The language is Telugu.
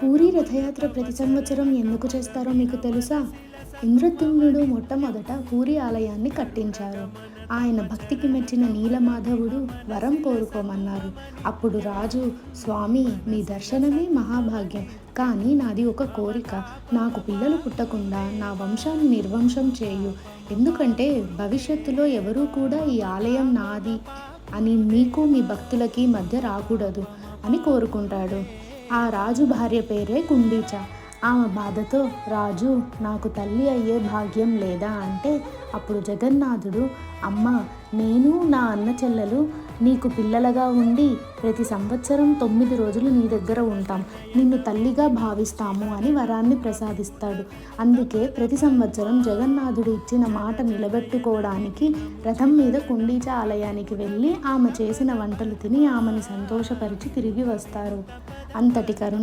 పూరీ రథయాత్ర ప్రతి సంవత్సరం ఎందుకు చేస్తారో మీకు తెలుసా? ఇంద్రద్యుమ్నుడు మొట్టమొదట పూరీ ఆలయాన్ని కట్టించారు. ఆయన భక్తికి మెచ్చిన నీలమాధవుడు వరం కోరుకోమన్నారు. అప్పుడు రాజు, స్వామి, మీ దర్శనమే మహాభాగ్యం. కానీ నాది ఒక కోరిక. నాకు పిల్లలు పుట్టకుండా నా వంశాన్ని నిర్వంశం చేయు. ఎందుకంటే భవిష్యత్తులో ఎవరూ కూడా ఈ ఆలయం నాది అని మీకు మీ భక్తులకి మధ్య రాకూడదు అని కోరుకుంటాడు. ఆ రాజు భార్య పేరే కుండీచ. ఆమె బాధతో, రాజు, నాకు తల్లి అయ్యే భాగ్యం లేదా అంటే అప్పుడు జగన్నాథుడు, అమ్మ, నేను నా అన్న చెల్లెలు నీకు పిల్లలుగా ఉండి ప్రతి సంవత్సరం 9 రోజులు నీ దగ్గర ఉంటాం, నిన్ను తల్లిగా భావిస్తాము అని వరాన్ని ప్రసాదిస్తాడు. అందుకే ప్రతి సంవత్సరం జగన్నాథుడు ఇచ్చిన మాట నిలబెట్టుకోవడానికి రథం మీద కుండీచ ఆలయానికి వెళ్ళి ఆమె చేసిన వంటలు తిని ఆమెను సంతోషపరిచి తిరిగి వస్తారు. అంతటి కరుణ